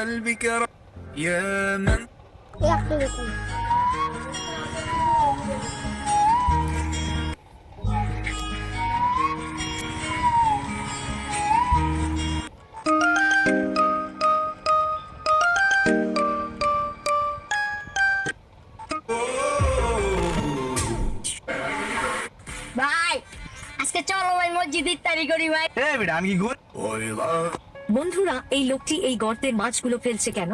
قلبك يا من ভাই আজকে চলো ভাই মসজিদ ইফতারি করি ভাই। আমি কি ঘুর বন্ধুরা, এই লোকটি এই গর্তে মাছগুলো ফেলছে কেন?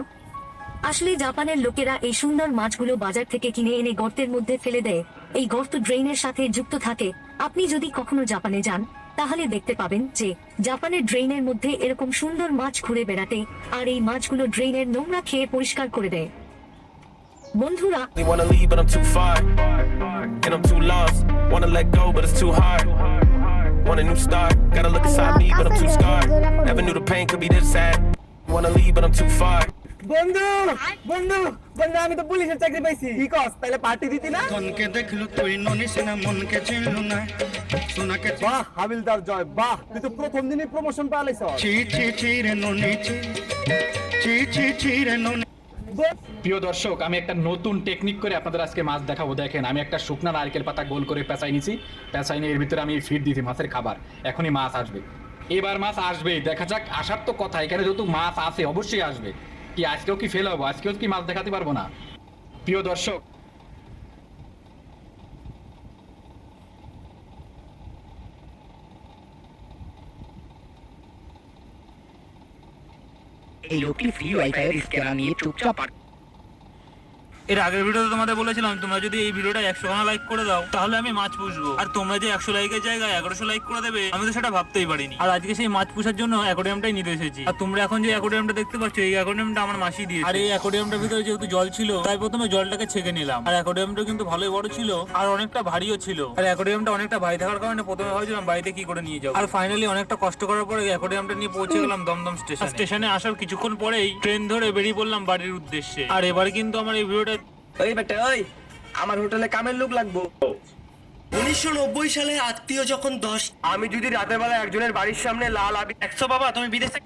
আসলে জাপানের লোকেরা এই সুন্দর মাছগুলো বাজার থেকে কিনে এনে গর্তের মধ্যে ফেলে দেয়। এই গর্ত ড্রেনের সাথে যুক্ত থাকে। আপনি যদি কখনো জাপানে যান তাহলে দেখতে পাবেন যে জাপানের ড্রেনের মধ্যে এরকম সুন্দর মাছ ঘুরে বেড়াতে, আর এই মাছগুলো ড্রেনের নোংরা খেয়ে পরিষ্কার করে দেয়। বন্ধুরা, They wanna leave, but I'm too far. And I'm too lost. Wanna let go, but it's too hard. Want a new start. Gotta look inside me, but I'm too scarred. Never knew the pain could be this sad. Wanna leave, but I'm too far. বন্ধু বন্ধু বন্ধু, আমি তো পুলিশের চাকরি পাইছি। কি কস, তাহলে পার্টি দিতি না? ধনকে দেখলো তুই ননিস না, মনকে চিনলু না, সোনাকে বাহ হাবিলদার জয়, বাহ তুই তো প্রথম দিনই প্রমোশন পালাইছ। চি চি চি রে ননি চি চি চি চি রে ননি। প্রিয় দর্শক, আমি একটা নতুন টেকনিক করে আপনাদের আজকে মাছ দেখাবো। দেখেন, আমি একটা শুকনা নারকেল পাতা গোল করে পেঁচাই নিছি। পেঁচাই নিয়ে এর ভিতরে আমি ফিড দিছি মাছের খাবার। এখনই মাছ আসবে, এবার মাছ আসবে, দেখা যাক। আসার তো কথা, এখানে যেহেতু মাছ আছে অবশ্যই আসবে। কি আজকেও কি ফেল হবো? আজকেও কি মাছ দেখাতে পারবো না? প্রিয় দর্শক, এই লোকটি ফ্রি ওয়াইফাই এর স্ক্যানার নিয়ে চুপচাপ এর আগের ভিডিওতে তোমাদের বলেছিলাম তোমরা যদি এই ভিডিওটা 100 লাইক করে দাও তাহলে আমি মাছ পুষবো, আর তোমরা যে 100 লাইকের জায়গায় 1100 লাইক করে দেবে আমি তো সেটা ভাবতেই পারিনি। আর আজকে সেই মাছ পুষার জন্য অ্যাকোয়ারিয়ামটাই নিতে এসেছি। আর তোমরা এখন যে অ্যাকোয়ারিয়ামটা দেখতে পাচ্ছ, এই অ্যাকোয়ারিয়ামটা আমার মাসি দিয়েছে। আর এই অ্যাকোয়ারিয়ামটার ভিতরে যেহেতু জল ছিল তাই প্রথমে জলটাকে ছেঁকে নিলাম। আর অ্যাকোয়ারিয়ামটা কিন্তু ভালোই বড় ছিল আর অনেকটা ভারীও ছিল। আর অ্যাকোয়ারিয়ামটা অনেকটা ভারী থাকার কারণে প্রথমে ভাবছিলাম বাড়িতে কি করে নিয়ে যাবো। আর ফাইনালি অনেকটা কষ্ট করার পরে অ্যাকোয়ারিয়ামটা নিয়ে পৌঁছে গেলাম দমদম স্টেশন। স্টেশনে আসার কিছুক্ষণ পরেই ট্রেন ধরে বেরিয়ে পড়লাম বাড়ির উদ্দেশ্যে। আর এবার কিন্তু আমার এই ভিডিওটা ওই বেটা ওই, আমার হোটেলে কামের লোক লাগবো। 1990 সালে আত্মীয় যখন 10 আমি যদি রাতের বেলা একজনের বাড়ির সামনে লাল আবি 100 বাবা তুমি বিদেশে।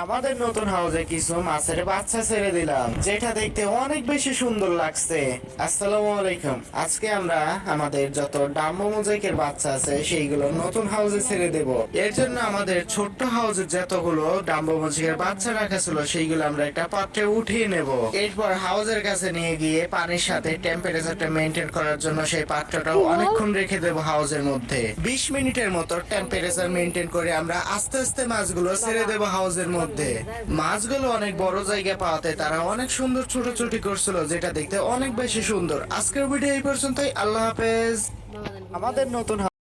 আমাদের নতুন হাউসে কিছু মাছের বাচ্চা ছেড়ে দিলাম, যেটা দেখতে অনেক বেশি সুন্দর লাগছে। আসসালামু আলাইকুম। আজকে আমরা আমাদের যত ডাম্বো মোজাইকের বাচ্চা আছে সেইগুলো নতুন হাউসে ছেড়ে দেব। এর জন্য আমাদের ছোট্ট হাউসে যতগুলো ডাম্বো মোজাইকের বাচ্চা রাখা ছিল সেইগুলো আমরা একটা পাত্রে উঠিয়ে নেব। এরপর হাউসের কাছে নিয়ে গিয়ে পানির সাথে টেম্পারেচারটা মেনটেন করার জন্য সেই পাত্রটাও অনেকক্ষণ রেখে দেব হাউসের মধ্যে। 20 মিনিটের মতো টেম্পারেচার মেনটেন করে আমরা আস্তে আস্তে মাছগুলো ছেড়ে দেব হাউসের মধ্যে। মাছগুলো অনেক বড় জায়গা পাওয়াতে তারা অনেক সুন্দর ছোটাছুটি করছিল, যেটা দেখতে অনেক বেশি সুন্দর। আজকের ভিডিও এই পর্যন্তই। আল্লাহ হাফেজ। আমাদের নতুন